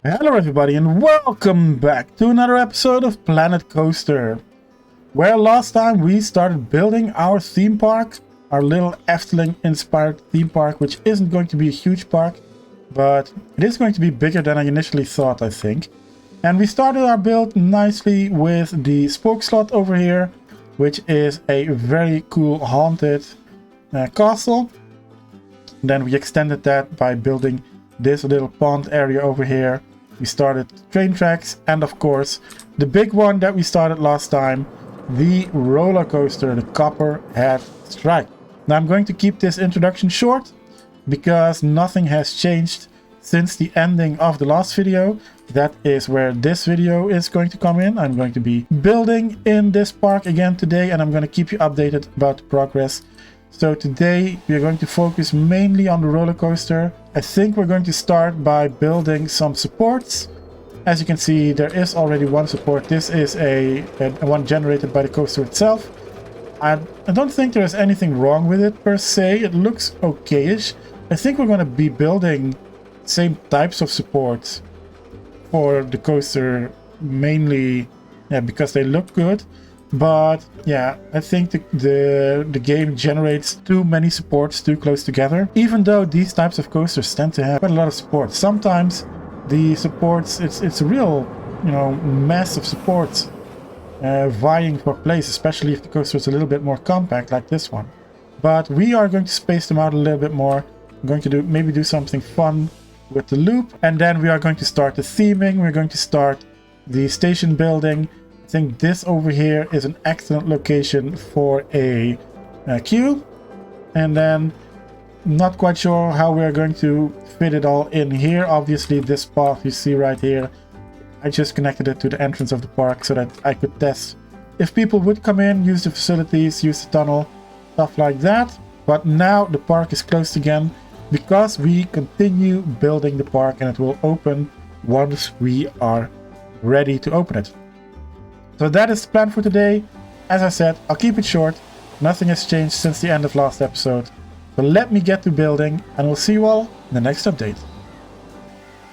Hello everybody and welcome back to another episode of Planet Coaster, where last time we started building our theme park, our little Efteling inspired theme park, which isn't going to be a huge park, but it is going to be bigger than I initially thought, I think. And we started our build nicely with the spoke slot over here, which is a very cool haunted castle. Then we extended that by building this little pond area over here. We started train tracks, and of course the big one that we started last time, the roller coaster, the Copperhead Strike. Now I'm going to keep this introduction short because nothing has changed since the ending of the last video. That is where this video is going to come in. I'm going to be building in this park again today, and I'm going to keep you updated about the progress. So today we are going to focus mainly on the roller coaster. I think we're going to start by building some supports. As you can see, there is already one support. This is a one generated by the coaster itself. I don't think there is anything wrong with it per se. It looks okay-ish. I think we're going to be building same types of supports for the coaster, mainly because they look good. But yeah, I think the game generates too many supports too close together. Even though these types of coasters tend to have quite a lot of supports, sometimes the supports, it's a real, mess of supports vying for place, especially if the coaster is a little bit more compact like this one. But we are going to space them out a little bit more. I'm going to maybe do something fun with the loop, and then we are going to start the theming. We're going to start the station building. I think this over here is an excellent location for a queue, and then not quite sure how we're going to fit it all in here. Obviously this path you see right here, I just connected it to the entrance of the park so that I could test if people would come in, use the facilities, use the tunnel, stuff like that. But now the park is closed again because we continue building the park, and it will open once we are ready to open it. So that is the plan for today. As I said, I'll keep it short. Nothing has changed since the end of last episode. So let me get to building, and we'll see you all in the next update.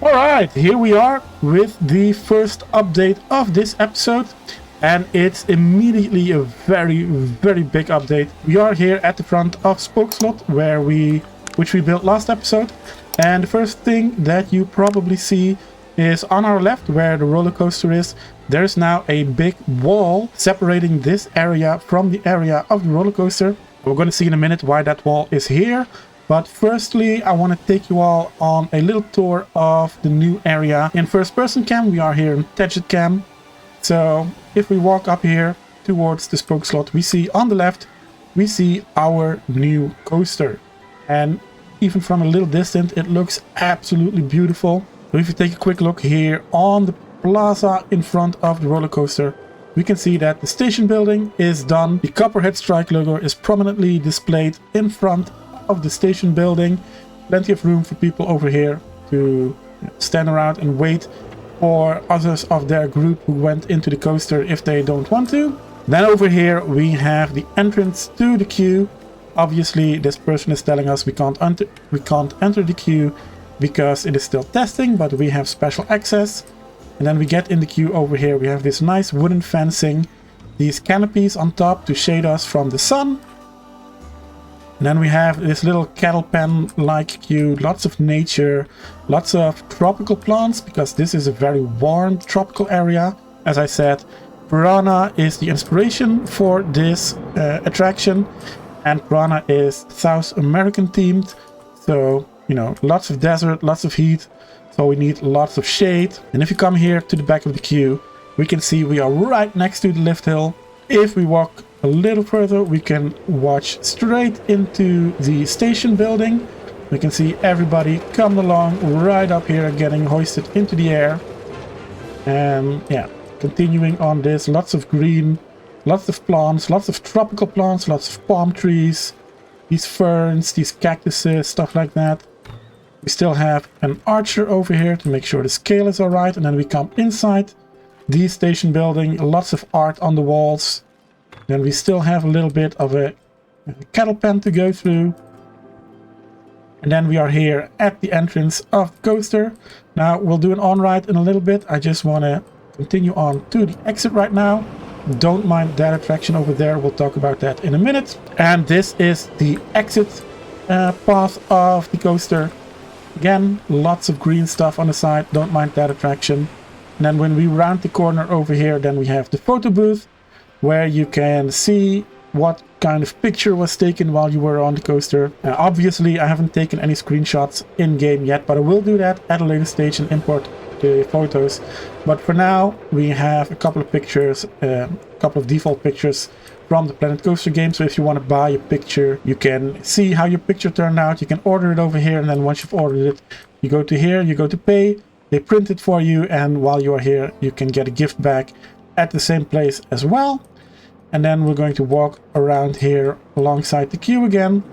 Alright, here we are with the first update of this episode. And it's immediately a very, very big update. We are here at the front of Spoke Slot, which we built last episode. And the first thing that you probably see is on our left, where the roller coaster is. There's now a big wall separating this area from the area of the roller coaster. We're going to see in a minute why that wall is here. But firstly, I want to take you all on a little tour of the new area in first person cam. We are here in Tangent cam. So if we walk up here towards the spoke slot, we see on the left, we see our new coaster. And even from a little distance, it looks absolutely beautiful. So if you take a quick look here on the plaza in front of the roller coaster, we can see that the station building is done. The Copperhead Strike logo is prominently displayed in front of the station building. Plenty of room for people over here to stand around and wait for others of their group who went into the coaster if they don't want to. Then over here we have the entrance to the queue. Obviously this person is telling us we can't enter the queue because it is still testing, but we have special access. And then we get in the queue over here. We have this nice wooden fencing, these canopies on top to shade us from the sun. And then we have this little cattle pen like queue, lots of nature, lots of tropical plants, because this is a very warm tropical area. As I said, Piranha is the inspiration for this attraction, and Piranha is South American themed. So, lots of desert, lots of heat. So we need lots of shade. And if you come here to the back of the queue, we can see we are right next to the lift hill. If we walk a little further, we can watch straight into the station building. We can see everybody coming along right up here, getting hoisted into the air. And yeah, continuing on this, lots of green, lots of plants, lots of tropical plants, lots of palm trees, these ferns, these cactuses, stuff like that. We still have an archer over here to make sure the scale is alright, and then we come inside the station building, lots of art on the walls. Then we still have a little bit of a cattle pen to go through. And then we are here at the entrance of the coaster. Now we'll do an on-ride in a little bit. I just want to continue on to the exit right now. Don't mind that attraction over there. We'll talk about that in a minute. And this is the exit path of the coaster. Again, lots of green stuff on the side. Don't mind that attraction. And then when we round the corner over here, then we have the photo booth, where you can see what kind of picture was taken while you were on the coaster. Obviously, I haven't taken any screenshots in-game yet, but I will do that at a later stage and import the photos. But for now, we have a couple of pictures, a couple of default pictures from the Planet Coaster game. So if you want to buy a picture, you can see how your picture turned out. You can order it over here, and then once you've ordered it, you go to here, you go to pay, they print it for you, and while you are here, you can get a gift back at the same place as well. And then we're going to walk around here alongside the queue again,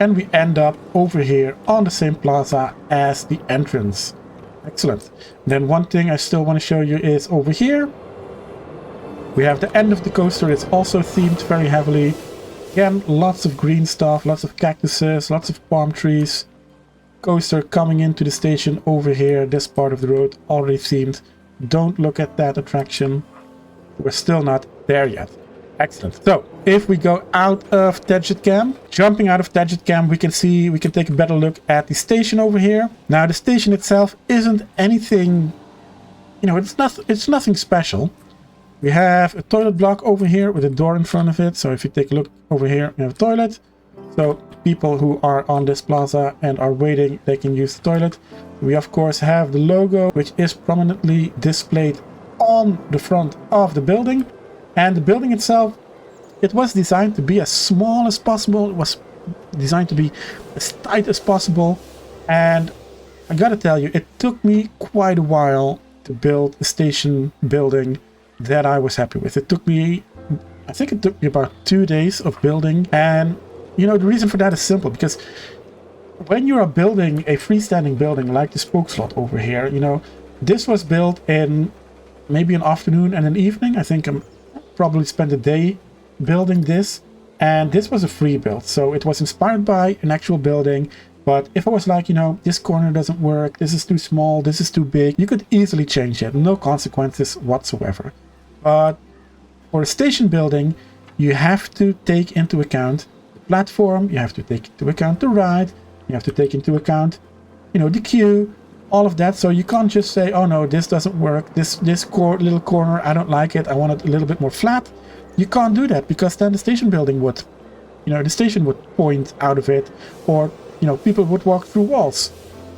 and we end up over here on the same plaza as the entrance. Excellent. And then one thing I still want to show you is over here. We have the end of the coaster. It's also themed very heavily. Again, lots of green stuff, lots of cactuses, lots of palm trees. Coaster coming into the station over here. This part of the road already themed. Don't look at that attraction. We're still not there yet. Excellent. So if we go out of Tangent Cam, jumping out of Tangent Cam, we can take a better look at the station over here. Now the station itself isn't anything, you know, it's nothing special. We have a toilet block over here with a door in front of it. So if you take a look over here, we have a toilet. So people who are on this plaza and are waiting, they can use the toilet. We of course have the logo, which is prominently displayed on the front of the building. And the building itself, it was designed to be as small as possible. It was designed to be as tight as possible. And I gotta tell you, it took me quite a while to build a station building that I was happy with. I think it took me about 2 days of building. And, you know, the reason for that is simple, because when you are building a freestanding building like the spoke slot over here, you know, this was built in maybe an afternoon and an evening. I think I'm probably spent a day building this, and this was a free build, so it was inspired by an actual building. But if I was like, you know, this corner doesn't work, this is too small, this is too big, you could easily change it, no consequences whatsoever. But for a station building, you have to take into account the platform, you have to take into account the ride, you have to take into account, you know, the queue, all of that. So you can't just say, oh no, this doesn't work, this little corner, I don't like it, I want it a little bit more flat. You can't do that, because then the station building would, you know, the station would point out of it, or, you know, people would walk through walls.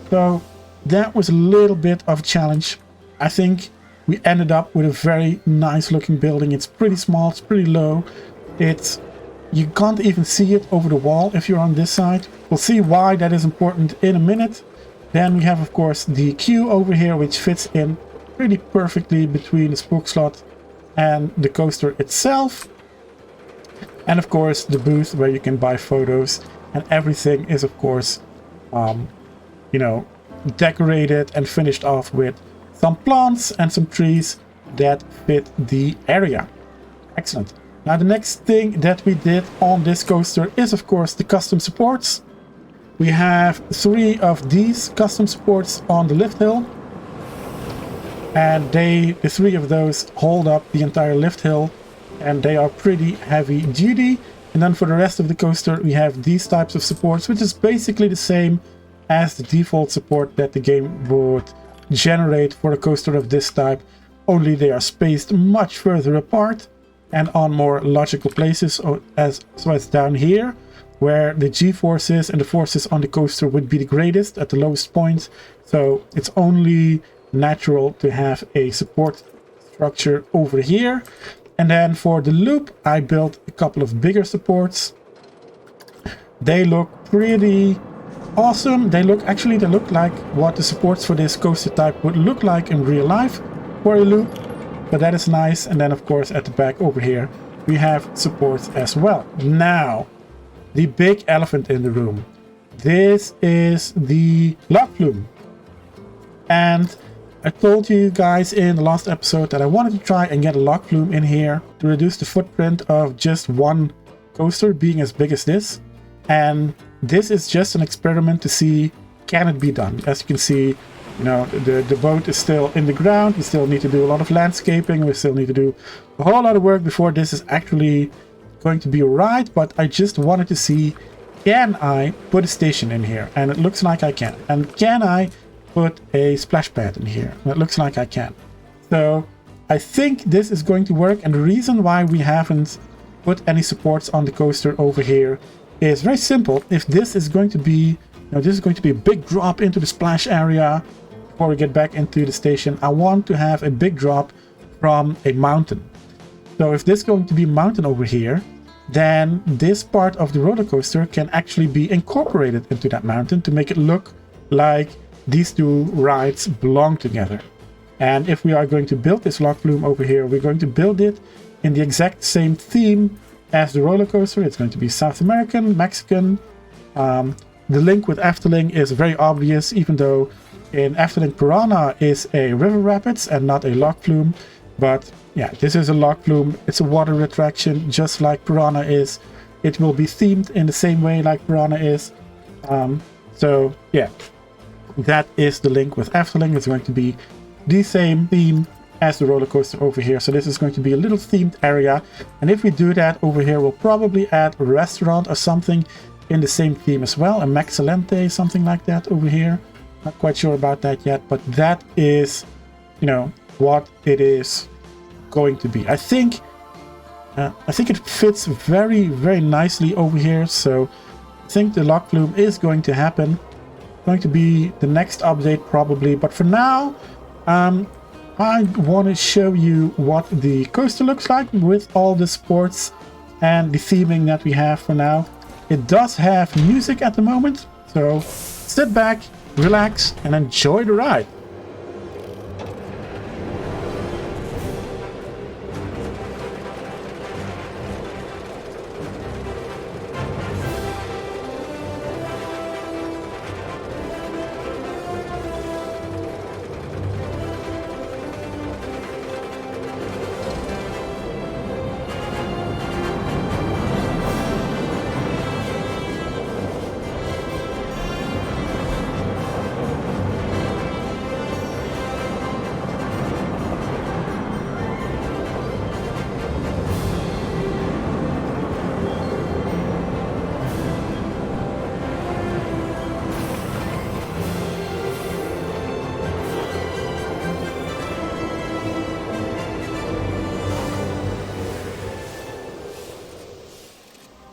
So that was a little bit of a challenge. I think we ended up with a very nice looking building. It's pretty small, it's pretty low. You can't even see it over the wall if you're on this side. We'll see why that is important in a minute. Then we have, of course, the queue over here, which fits in pretty perfectly between the spook slot and the coaster itself. And of course, the booth where you can buy photos, and everything is, of course, you know, decorated and finished off with some plants and some trees that fit the area. Excellent. Now, the next thing that we did on this coaster is, of course, the custom supports. We have 3 of these custom supports on the lift hill, and the 3 of those hold up the entire lift hill, and they are pretty heavy duty. And then for the rest of the coaster, we have these types of supports, which is basically the same as the default support that the game would generate for a coaster of this type, only they are spaced much further apart and on more logical places. So as down here, where the G-forces and the forces on the coaster would be the greatest at the lowest point. So it's only natural to have a support structure over here. And then for the loop, I built a couple of bigger supports. They look pretty awesome. They look like what the supports for this coaster type would look like in real life for a loop. But that is nice. And then, of course, at the back over here, we have supports as well. Now, the big elephant in the room. This is the log flume. And I told you guys in the last episode that I wanted to try and get a log flume in here to reduce the footprint of just one coaster being as big as this. And this is just an experiment to see, can it be done? As you can see, you know, the boat is still in the ground. We still need to do a lot of landscaping. We still need to do a whole lot of work before this is actually going to be right. But I just wanted to see, can I put a station in here? And it looks like I can. And can I put a splash pad in here? And it looks like I can. So I think this is going to work. And the reason why we haven't put any supports on the coaster over here is very simple. If this is going to be, you know, this is going to be a big drop into the splash area before we get back into the station, I want to have a big drop from a mountain. So if this is going to be a mountain over here, then this part of the roller coaster can actually be incorporated into that mountain to make it look like these two rides belong together. And if we are going to build this log flume over here, we're going to build it in the exact same theme as the roller coaster. It's going to be South American, Mexican. The link with Efteling is very obvious, even though in Efteling Piranha is a river rapids and not a log flume. But yeah, this is a log flume. It's a water attraction, just like Piranha is. It will be themed in the same way like Piranha is. So yeah, that is the link with Efteling. It's going to be the same theme as the roller coaster over here. So this is going to be a little themed area. And if we do that over here, we'll probably add a restaurant or something in the same theme as well. A Maxilente, something like that over here. Not quite sure about that yet, but that is, you know, what it is going to be. I think it fits very, very nicely over here. So I think the log flume is going to happen. Going to be the next update probably. But for now, I want to show you what the coaster looks like with all the sports and the theming that we have for now. It does have music at the moment, so sit back, relax, and enjoy the ride.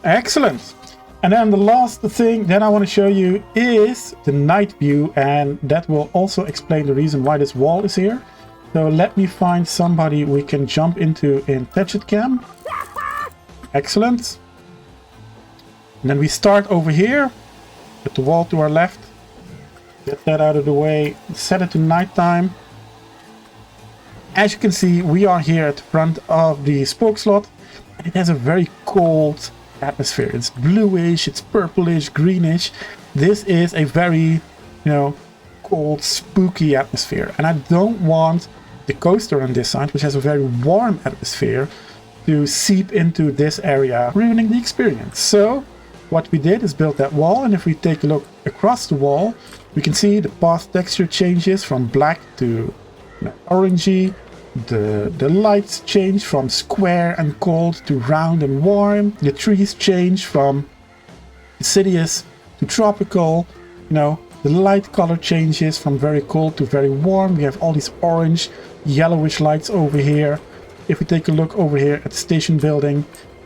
Excellent. And then the last thing that I want to show you is the night view, and that will also explain the reason why this wall is here. So let me find somebody we can jump into in Gadget Cam. Excellent. And then we start over here with the wall to our left. Get that out of the way. Set it to nighttime. As you can see, we are here at the front of the spoke slot, and it has a very cold atmosphere. It's bluish, it's purplish, greenish. This is a very, you know, cold, spooky atmosphere, and I don't want the coaster on this side, which has a very warm atmosphere, to seep into this area, ruining the experience. So what we did is build that wall, and if we take a look across the wall, we can see the path texture changes from black to, you know, orangey. The lights change from square and cold to round and warm. The trees change from deciduous to tropical. You know, the light color changes from very cold to very warm. We have all these orange, yellowish lights over here. If we take a look over here at the station building,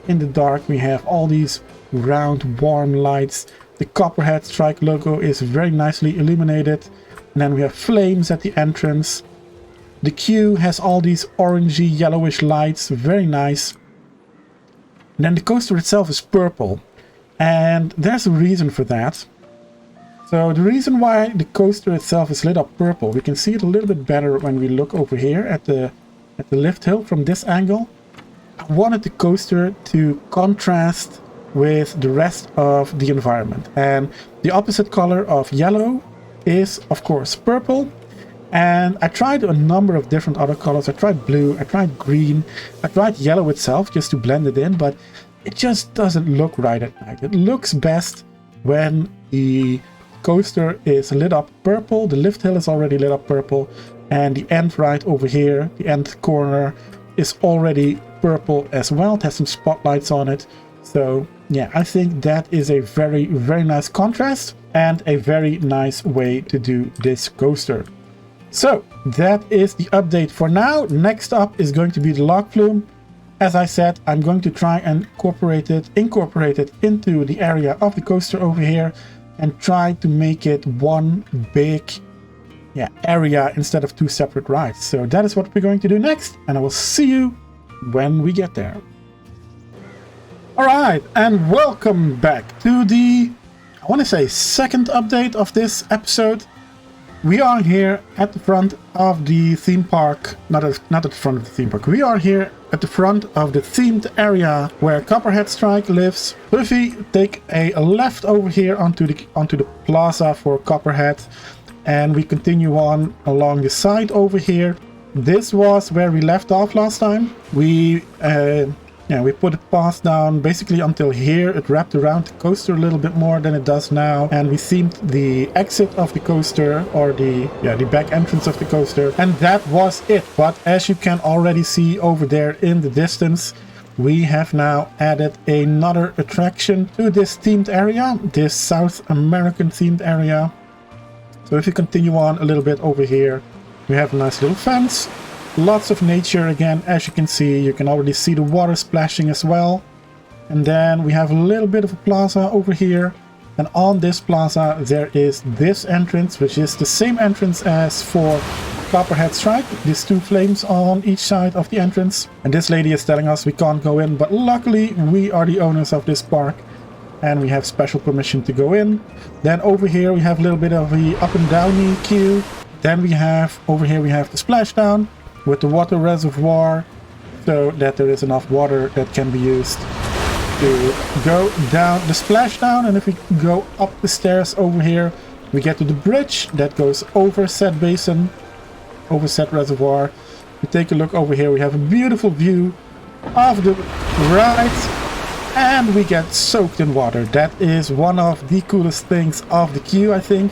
in the dark we have all these round, warm lights. The Copperhead Strike logo is very nicely illuminated. And then we have flames at the entrance. The queue has all these orangey, yellowish lights, very nice. And then the coaster itself is purple, and there's a reason for that. So the reason why the coaster itself is lit up purple, we can see it a little bit better when we look over here at the lift hill from this angle. I wanted the coaster to contrast with the rest of the environment, and the opposite color of yellow is of course purple. And I tried a number of different other colors. I tried blue, I tried green, I tried yellow itself just to blend it in, but it just doesn't look right at night. It looks best when the coaster is lit up purple, the lift hill is already lit up purple, and the end right over here, the end corner, is already purple as well. It has some spotlights on it. So yeah, I think that is a very, very nice contrast and a very nice way to do this coaster. So that is the update for now. Next up is going to be the log flume. As I said, I'm going to try and incorporate it into the area of the coaster over here and try to make it one big area instead of two separate rides. So that is what we're going to do next, and I will see you when we get there. Alright, and welcome back to the, I want to say, second update of this episode. We are here at the front of the theme park, not at the front of the theme park, we are here at the front of the themed area where Copperhead Strike lives. So if we take a left over here onto the plaza for Copperhead, and we continue on along the side over here. This was where we left off last time. We put a path down basically until here. It wrapped around the coaster a little bit more than it does now, and we themed the exit of the coaster, or the back entrance of the coaster, and that was it. But as you can already see over there in the distance, we have now added another attraction to this themed area, this South American themed area. So if you continue on a little bit over here, we have a nice little fence. Lots of nature again, as you can see. You can already see the water splashing as well. And then we have a little bit of a plaza over here. And on this plaza there is this entrance, which is the same entrance as for Copperhead Strike. These two flames on each side of the entrance. And this lady is telling us we can't go in, but luckily we are the owners of this park and we have special permission to go in. Then over here we have a little bit of the up and downy queue. Then we have over here we have the splashdown with the water reservoir, so that there is enough water that can be used to go down the splashdown. And if we go up the stairs over here, we get to the bridge that goes over said basin, over said reservoir. We take a look over here, we have a beautiful view of the ride, and we get soaked in water. That is one of the coolest things of the queue, I think.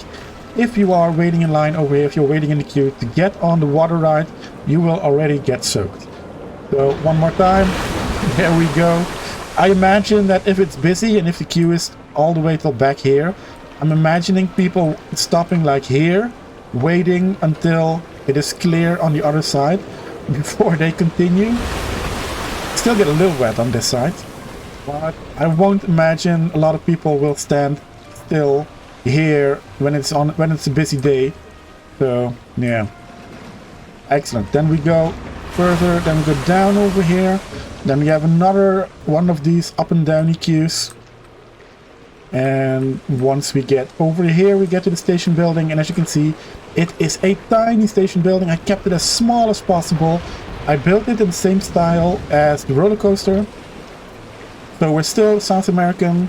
If you are waiting in line over here, if you're waiting in the queue to get on the water ride, you will already get soaked. So one more time, there we go. I imagine that if it's busy and if the queue is all the way till back here, I'm imagining people stopping like here, waiting until it is clear on the other side before they continue. Still get a little wet on this side, but I won't imagine a lot of people will stand still here when it's a busy day. So yeah, excellent. Then we go further, then we go down over here, then we have another one of these up and downy queues, and once we get over here we get to the station building, and as you can see it is a tiny station building. I kept it as small as possible. I built it in the same style as the roller coaster, so we're still South American.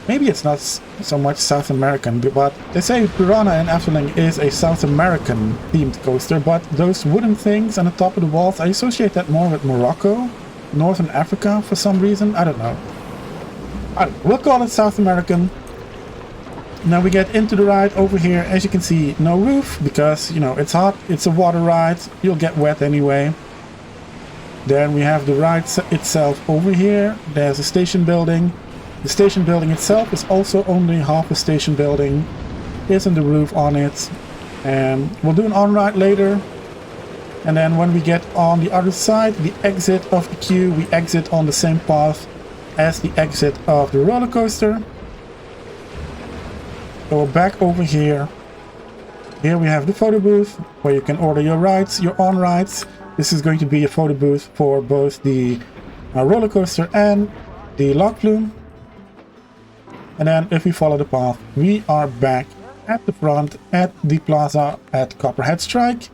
Maybe it's not so much South American, but they say Piranha in Efteling is a South American themed coaster, but those wooden things on the top of the walls, I associate that more with Morocco, Northern Africa for some reason. I don't know. We'll call it South American. Now we get into the ride over here. As you can see, no roof because, you know, it's hot, it's a water ride, you'll get wet anyway. Then we have the ride itself over here. There's a station building. The station building itself is also only half a station building. Isn't the roof on it. And we'll do an on-ride later. And then when we get on the other side, the exit of the queue, we exit on the same path as the exit of the roller coaster. So we're back over here. Here we have the photo booth where you can order your rides, your on-rides. This is going to be a photo booth for both the roller coaster and the log flume. And then if we follow the path, we are back at the front at the plaza at Copperhead Strike.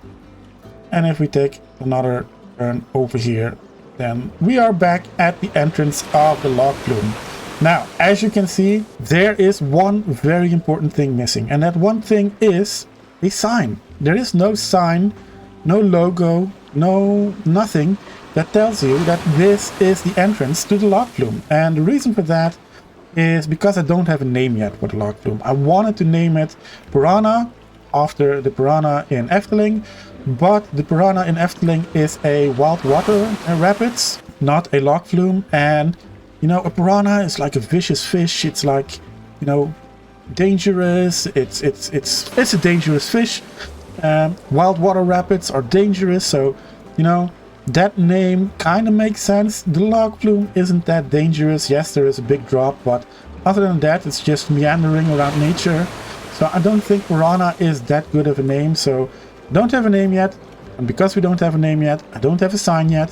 And if we take another turn over here, then we are back at the entrance of the log flume. Now, as you can see, there is one very important thing missing, and that one thing is a sign. There is no sign, no logo, no nothing that tells you that this is the entrance to the log flume. And the reason for that is because I don't have a name yet for the log flume. I wanted to name it Piranha after the piranha in Efteling, but the piranha in Efteling is a wild water rapids, not a log flume. And you know, a piranha is like a vicious fish. It's like, you know, dangerous. It's a dangerous fish. Wild water rapids are dangerous, so you know that name kind of makes sense. The log flume isn't that dangerous. Yes, there is a big drop, but other than that, it's just meandering around nature. So I don't think piranha is that good of a name. So don't have a name yet, and because we don't have a name yet, I don't have a sign yet.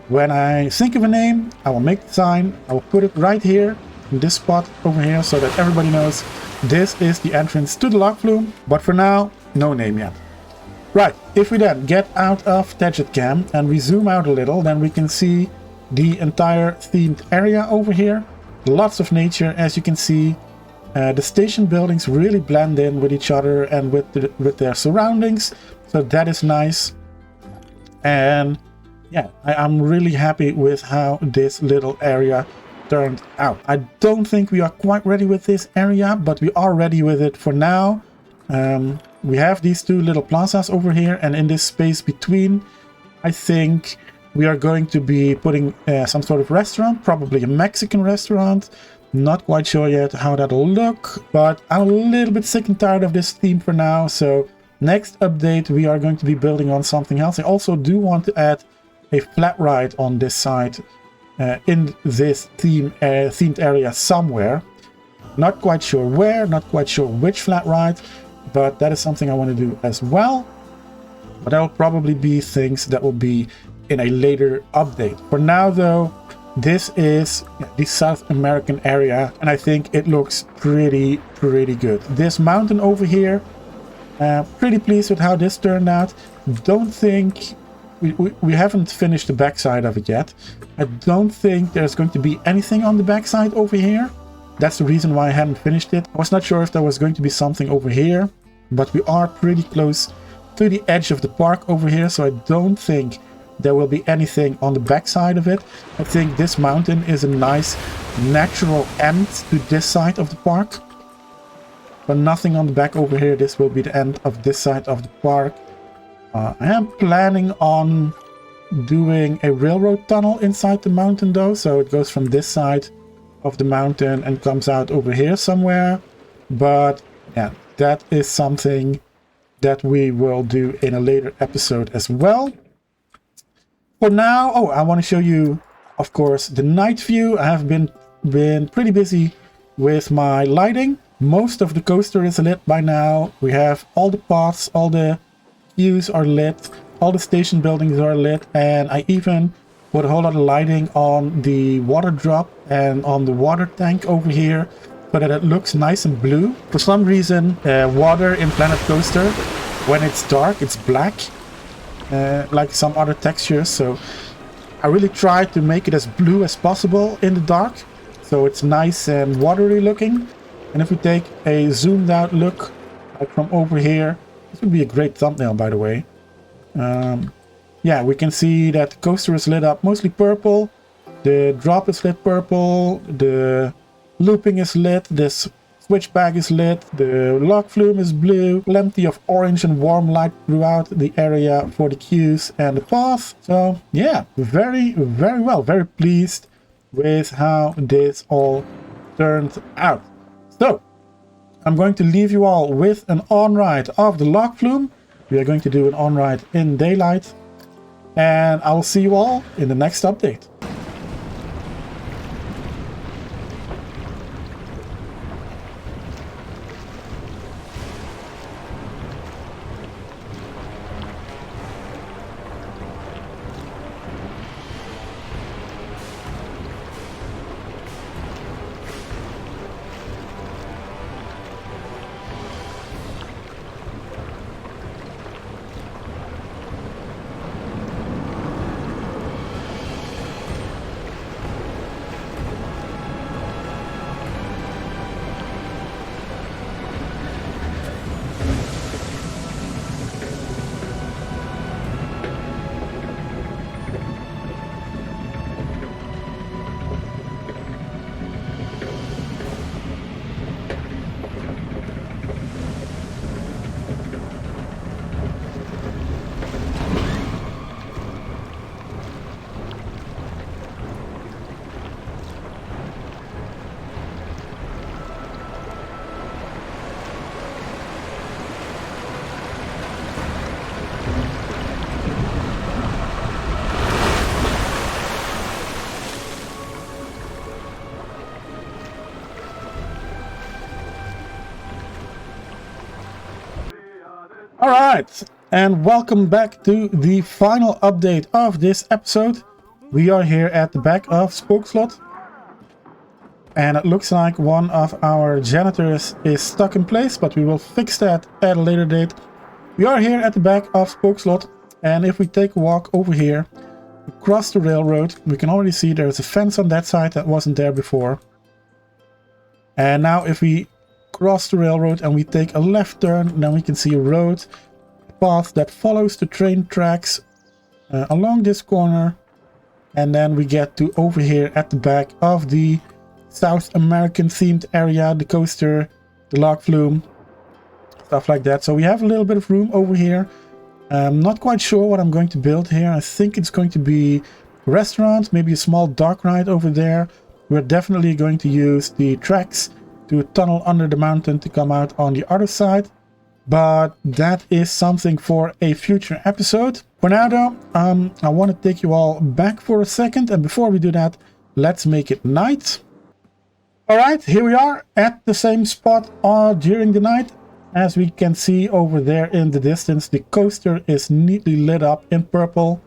When I think of a name, I will make the sign. I will put it right here in this spot over here so that everybody knows this is the entrance to the log flume. But for now, no name yet. Right, if we then get out of Tedget Cam and we zoom out a little, then we can see the entire themed area over here. Lots of nature, as you can see. The station buildings really blend in with each other and with their surroundings, so that is nice. And yeah, I'm really happy with how this little area turned out. I don't think we are quite ready with this area, but we are ready with it for now. We have these two little plazas over here, and in this space between, I think we are going to be putting some sort of restaurant, probably a Mexican restaurant. Not quite sure yet how that'll look, but I'm a little bit sick and tired of this theme for now. So next update, we are going to be building on something else. I also do want to add a flat ride on this side in this themed area somewhere. Not quite sure where, not quite sure which flat ride, but that is something I want to do as well. But that will probably be things that will be in a later update. For now though, this is the South American area, and I think it looks pretty good. This mountain over here, pretty pleased with how this turned out. Don't think we haven't finished the backside of it yet. I don't think there's going to be anything on the backside over here. That's the reason why I hadn't finished it. I was not sure if there was going to be something over here, but we are pretty close to the edge of the park over here, so I don't think there will be anything on the backside of it. I think this mountain is a nice natural end to this side of the park, but nothing on the back over here. This will be the end of this side of the park. I am planning on doing a railroad tunnel inside the mountain though, so it goes from this side of the mountain and comes out over here somewhere. But yeah, that is something that we will do in a later episode as well. For now, I want to show you, of course, the night view. I have been pretty busy with my lighting. Most of the coaster is lit by now. We have all the paths, all the queues are lit, all the station buildings are lit, and I even put a whole lot of lighting on the water drop and on the water tank over here so that it looks nice and blue. For some reason, water in Planet Coaster, when it's dark, it's black. Like some other textures, so I really try to make it as blue as possible in the dark, so it's nice and watery looking. And if we take a zoomed out look, like from over here, this would be a great thumbnail, by the way. Yeah, we can see that the coaster is lit up mostly purple, the drop is lit purple, the looping is lit, this switchback is lit, the log flume is blue, plenty of orange and warm light throughout the area for the queues and the path. So yeah, very well, very pleased with how this all turned out. So I'm going to leave you all with an on-ride of the log flume. We are going to do an on-ride in daylight, and I will see you all in the next update. All right, and welcome back to the final update of this episode. We are here at the back of Spook Slot, and it looks like one of our janitors is stuck in place, but we will fix that at a later date. We are here at the back of Spook Slot, and if we take a walk over here, across the railroad, we can already see there's a fence on that side that wasn't there before. And now if we cross the railroad and we take a left turn, then we can see a road path that follows the train tracks along this corner, and then we get to over here at the back of the South American themed area, the coaster, the log flume, stuff like that. So we have a little bit of room over here. I'm not quite sure what I'm going to build here. I think it's going to be a restaurant, maybe a small Darkride over there. We're definitely going to use the tracks to tunnel under the mountain to come out on the other side. But that is something for a future episode. For now though, I want to take you all back for a second. And before we do that, let's make it night. Alright, here we are at the same spot during the night. As we can see over there in the distance, the coaster is neatly lit up in purple.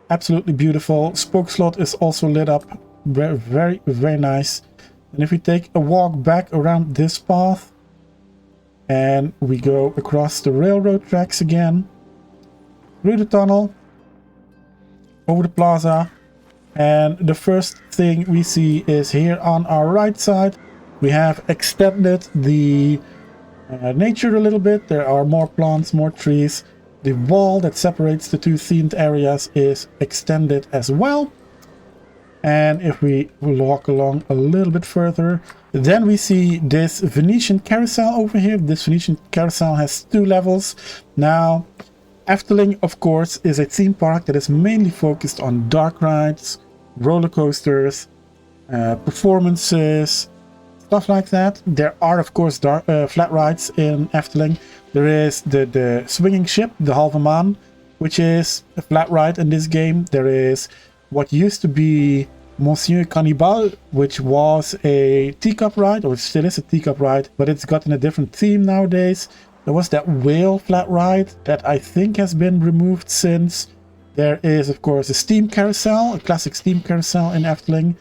Absolutely beautiful. Spook Slot is also lit up. Very, very, very nice. And if we take a walk back around this path and we go across the railroad tracks again, through the tunnel, over the plaza, and the first thing we see is here on our right side, we have extended the nature a little bit. There are more plants, more trees. The wall that separates the two themed areas is extended as well. And if we walk along a little bit further, then we see this Venetian carousel over here. This Venetian carousel has 2 levels. Now, Efteling, of course, is a theme park that is mainly focused on dark rides, roller coasters, performances, stuff like that. There are, of course, flat rides in Efteling. There is the swinging ship, the Halve Maan, which is a flat ride in this game. There is what used to be Monsieur Cannibal, which was a teacup ride, or still is a teacup ride, but it's gotten a different theme nowadays. There was that whale flat ride that I think has been removed since. There is, of course, a steam carousel, a classic steam carousel in Efteling.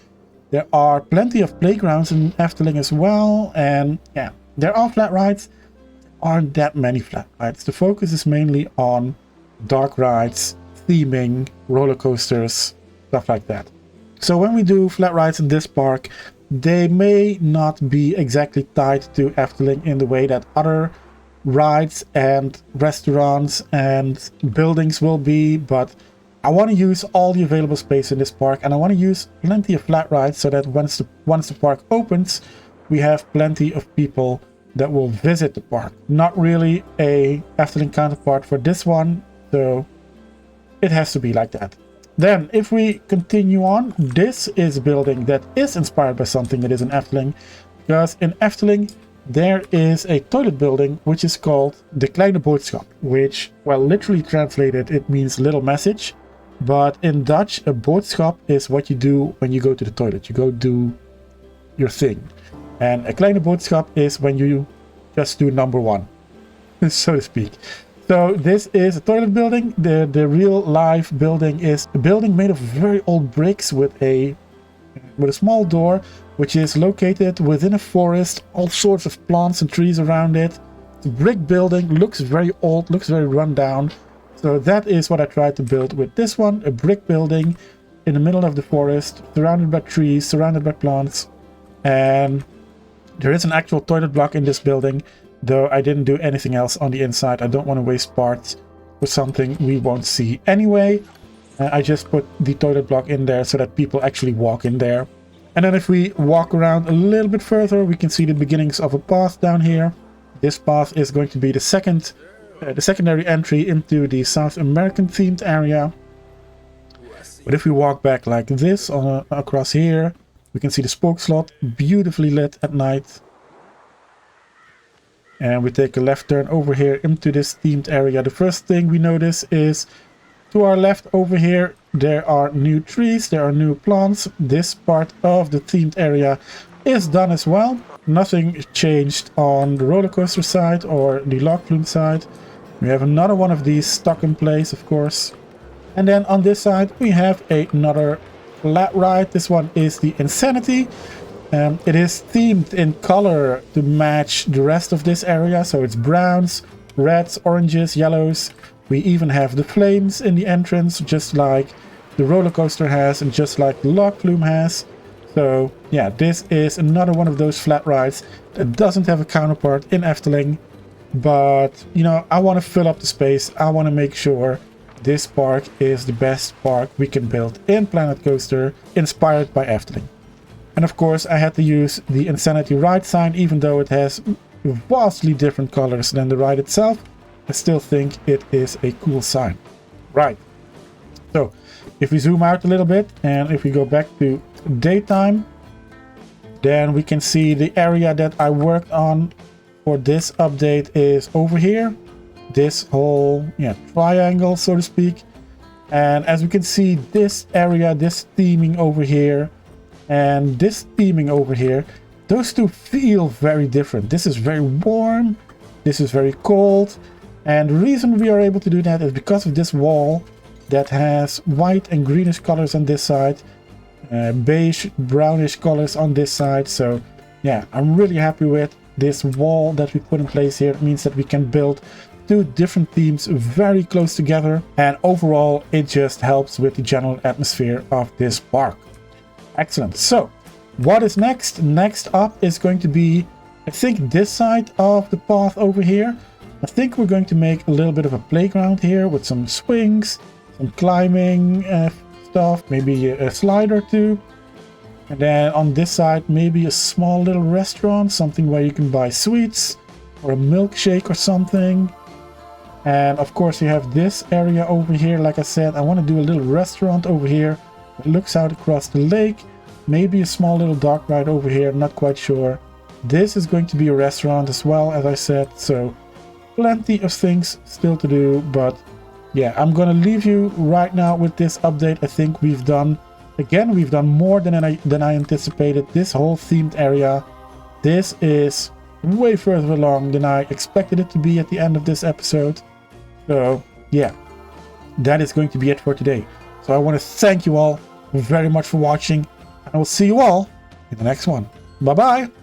There are plenty of playgrounds in Efteling as well, and yeah, there are flat rides. There aren't that many flat rides. The focus is mainly on dark rides, theming, roller coasters, stuff like that. So when we do flat rides in this park, they may not be exactly tied to Efteling in the way that other rides and restaurants and buildings will be, but I want to use all the available space in this park, and I want to use plenty of flat rides so that once the park opens, we have plenty of people that will visit the park. Not really a Efteling counterpart for this one, so it has to be like that. Then, if we continue on, this is a building that is inspired by something that is in Efteling, because in Efteling there is a toilet building which is called the Kleine Boodschap, which, well, literally translated, it means little message. But in Dutch, a boodschap is what you do when you go to the toilet. You go do your thing. And a Kleine Boodschap is when you just do number 1, so to speak. So this is a toilet building. The real life building is a building made of very old bricks with a small door, which is located within a forest, all sorts of plants and trees around it. It's a brick building, looks very old, looks very run down. So that is what I tried to build with this one, a brick building in the middle of the forest, surrounded by trees, surrounded by plants. And there is an actual toilet block in this building, though I didn't do anything else on the inside. I don't want to waste parts for something we won't see anyway. I just put the toilet block in there so that people actually walk in there. And then if we walk around a little bit further, we can see the beginnings of a path down here. This path is going to be the secondary entry into the South American themed area. But if we walk back like this across here, we can see the Spook Slot, beautifully lit at night. And we take a left turn over here into this themed area. The first thing we notice is to our left over here, there are new trees, there are new plants. This part of the themed area is done as well. Nothing changed on the roller coaster side or the log flume side. We have another one of these stuck in place, of course. And then on this side, we have another flat ride. This one is the Insanity. It is themed in color to match the rest of this area. So it's browns, reds, oranges, yellows. We even have the flames in the entrance, just like the roller coaster has and just like the log flume has. So yeah, this is another one of those flat rides that doesn't have a counterpart in Efteling. But, you know, I want to fill up the space. I want to make sure this park is the best park we can build in Planet Coaster, inspired by Efteling. And of course, I had to use the Insanity ride sign, even though it has vastly different colors than the ride itself. I still think it is a cool sign. Right. So, if we zoom out a little bit, and if we go back to daytime, then we can see the area that I worked on for this update is over here. This whole triangle, so to speak. And as we can see, this area, this theming over here, and this theming over here, those two feel very different. This is very warm, this is very cold, and the reason we are able to do that is because of this wall that has white and greenish colors on this side, beige, brownish colors on this side. So yeah, I'm really happy with this wall that we put in place here. It means that we can build two different themes very close together, and overall it just helps with the general atmosphere of this park. Excellent. So what is next? Next up is going to be, I think, this side of the path over here. I think we're going to make a little bit of a playground here with some swings, some climbing stuff, maybe a slide or two. And then on this side, maybe a small little restaurant, something where you can buy sweets or a milkshake or something. And of course you have this area over here. Like I said, I want to do a little restaurant over here. It looks out across the lake. Maybe a small little dark ride over here, not quite sure. This is going to be a restaurant as well, as I said. So plenty of things still to do. But yeah, I'm going to leave you right now with this update. I think we've done more than I anticipated. This whole themed area, this is way further along than I expected it to be at the end of this episode. So yeah, that is going to be it for today. So I want to thank you all very much for watching, and I will see you all in the next one. Bye bye.